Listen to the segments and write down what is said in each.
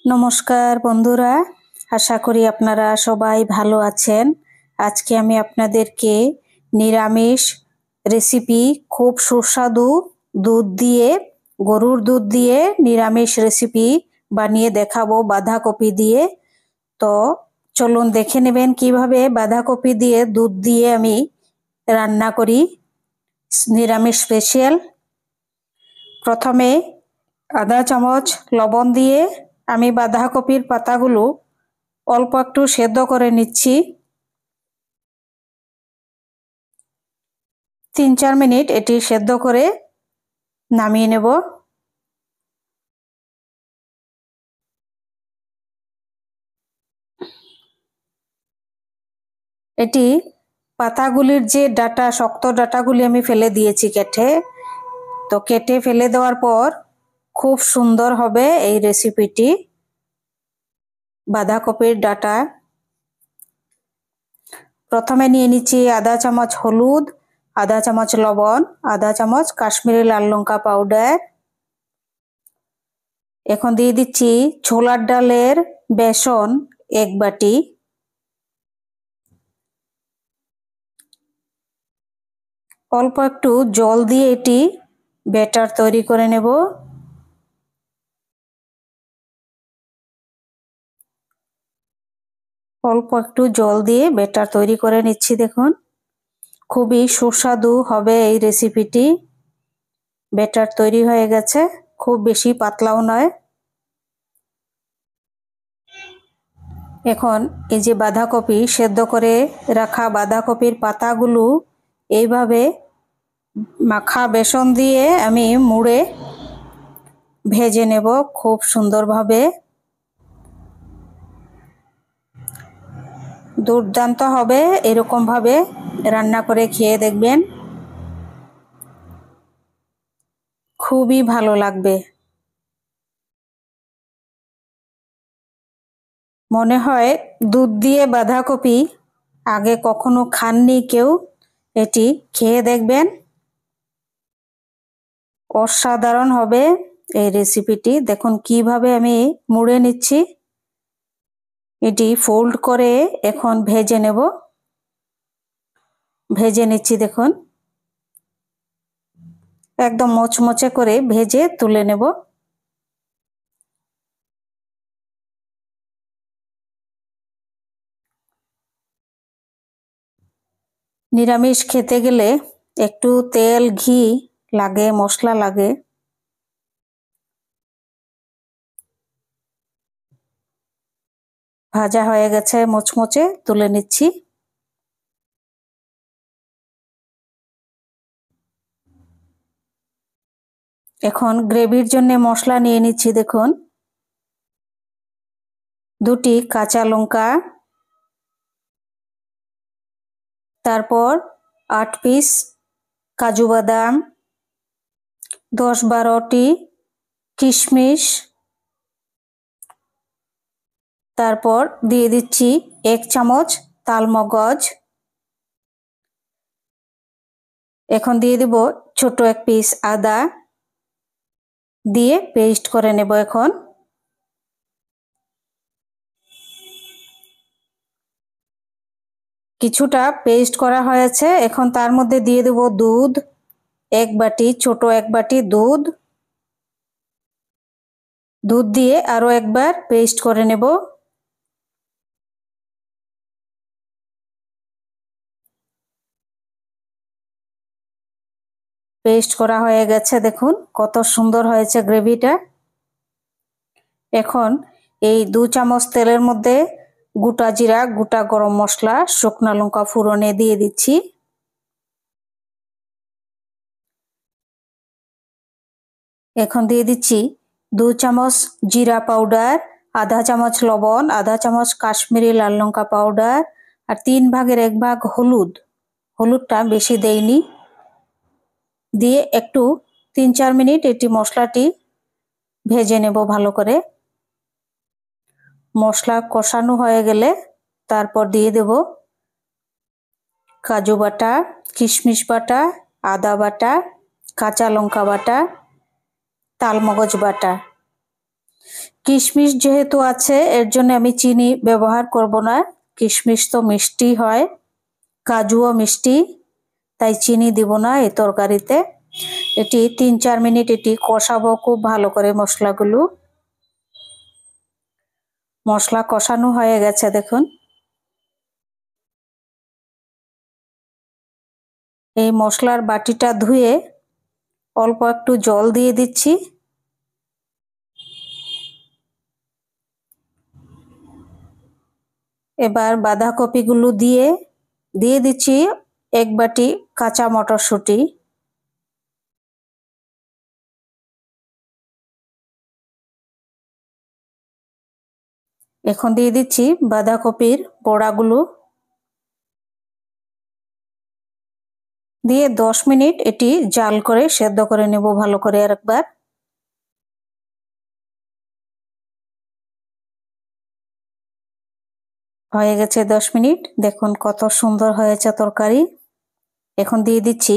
নমস্কার বন্ধুরা, আশা করি আপনারা সবাই ভালো আছেন। আজকে আমি আপনাদেরকে নিরামিষ রেসিপি খুব সুস্বাদু গরুর দুধ দিয়ে নিরামিষ রেসিপি বানিয়ে দেখাবো বাঁধাকপি দিয়ে। তো চলুন দেখে নেবেন কিভাবে বাঁধাকপি দিয়ে দুধ দিয়ে আমি রান্না করি নিরামিষ স্পেশাল। প্রথমে আধা চামচ লবণ দিয়ে আমি বাঁধাকপির পাতাগুলো অল্প একটু সেদ্ধ করে নিচ্ছি। 3-4 মিনিট এটি সেদ্ধ করে নামিয়ে নেব। এটি পাতাগুলির যে ডাটা, শক্ত ডাটাগুলি আমি ফেলে দিয়েছি কেটে ফেলে দেওয়ার পর খুব সুন্দর হবে এই রেসিপিটি। বাঁধাকপির ডাটা প্রথমে নিয়ে নিচ্ছি আধা চামচ হলুদ, আধা চামচ লবণ, আধা চামচ কাশ্মীরি লাল লঙ্কা পাউডার। এখন দিয়ে দিচ্ছি ছোলার ডালের বেসন 1 বাটি, অল্প একটু জল দিয়ে এটি ব্যাটার তৈরি করে নেব। অল্প একটু জল দিয়ে ব্যাটার তৈরি করে নিচ্ছি। দেখুন খুবই সুস্বাদু হবে এই রেসিপিটি। ব্যাটার তৈরি হয়ে গেছে, খুব বেশি পাতলাও নয়। এখন এই যে বাঁধাকপি সেদ্ধ করে রাখা বাঁধাকপির পাতাগুলো এইভাবে মাখা বেসন দিয়ে আমি মুড়ে ভেজে নেব খুব সুন্দরভাবে। দুর্দান্ত হবে, এরকম ভাবে রান্না করে খেয়ে দেখবেন, খুবই ভালো লাগবে। মনে হয় দুধ দিয়ে বাঁধাকপি আগে কখনো খাননি কেউ, এটি খেয়ে দেখবেন, অসাধারণ হবে এই রেসিপিটি। দেখুন কিভাবে আমি মুড়ে নিচ্ছি, এটি ফোল্ড করে এখন ভেজে নিচ্ছি। দেখুন একদম মচমচে করে ভেজে তুলে নেব। নিরামিষ খেতে গেলে একটু তেল ঘি লাগে, মশলা লাগে। ভাজা হয়ে গেছে, মচমচে তুলে নিচ্ছি। এখন গ্রেভির জন্য মশলা নিয়ে নিচ্ছি। দেখুন 2টি কাঁচা লঙ্কা, তারপর 8 পিস কাজু বাদাম, 10-12টি কিশমিশ, তারপর দিয়ে দিচ্ছি 1 চামচ তালমগজ। এখন দিয়ে দেব ছোট 1 পিস আদা, দিয়ে পেস্ট করে নেব। এখন কিছুটা পেস্ট করা হয়েছে, এখন তার মধ্যে দিয়ে দেব দুধ 1 বাটি, ছোট 1 বাটি দুধ দিয়ে আরো একবার পেস্ট করে নেব। পেস্ট করা হয়ে গেছে, দেখুন কত সুন্দর হয়েছে গ্রেভিটা। এখন এই 2 চামচ তেলের মধ্যে গোটা জিরা, গোটা গরম মশলা, শুকনা লঙ্কা ফোড়নে দিয়ে দিচ্ছি। এখন দিয়ে দিচ্ছি 2 চামচ জিরা পাউডার, আধা চামচ লবণ, আধা চামচ কাশ্মীরি লাল লঙ্কা পাউডার, আর 3 ভাগের 1 ভাগ হলুদ। হলুদটা বেশি দেইনি। দিয়ে একটু 3-4 মিনিট এটি মশলাটি ভেজে নেব ভালো করে। মশলা কষানো হয়ে গেলে তারপর দিয়ে দেব কাজু বাটা, কিশমিশ বাটা, আদা বাটা, কাঁচা লঙ্কা বাটা, তালমগজ বাটা। কিশমিশ যেহেতু আছে এর জন্য আমি চিনি ব্যবহার করব না। কিশমিশ তো মিষ্টি হয়, কাজুও মিষ্টি, তাই চিনি দিব না এই তরকারিতে। এটি 3-4 মিনিট এটি কষাবো খুব ভালো করে মশলাগুলো। মশলা কষানো হয়ে গেছে দেখুন। এই মশলার বাটিটা ধুয়ে অল্প একটু জল দিয়ে দিচ্ছি। এবার বাঁধাকপিগুলো দিয়ে দিচ্ছি 1 বাটি কাঁচা মটরশুঁটি। এখন দিয়ে দিচ্ছি বাঁধাকপির বড়াগুলো, দিয়ে 10 মিনিট এটি জাল করে সেদ্ধ করে নেব ভালো করে আরেকবার। হয়ে গেছে 10 মিনিট, দেখুন কত সুন্দর হয়েছে তরকারি। এখন দিয়ে দিচ্ছি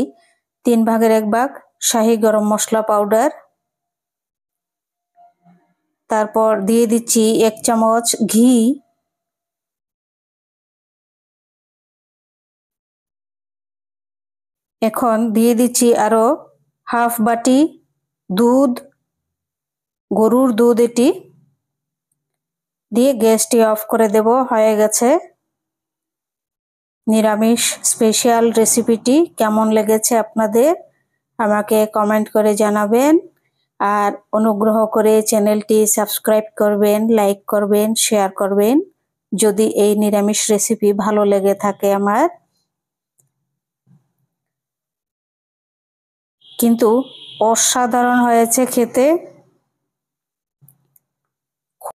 3 ভাগের 1 ভাগ শাহি গরম মশলা পাউডার, তারপর দিয়ে দিচ্ছি 1 চামচ ঘি, এখন দিয়ে দিচ্ছি আরো হাফ বাটি দুধ, গরুর দুধ এটি, দিয়ে গ্যাসটি অফ করে দেব। হয়ে গেছে নিরামিষ স্পেশাল রেসিপিটি। কেমন লেগেছে আপনাদের আমাকে কমেন্ট করে জানাবেন, আর অনুগ্রহ করে চ্যানেলটি সাবস্ক্রাইব করবেন, লাইক করবেন, শেয়ার করবেন যদি এই নিরামিষ রেসিপি ভালো লেগে থাকে আমার। কিন্তু অসাধারণ হয়েছে খেতে।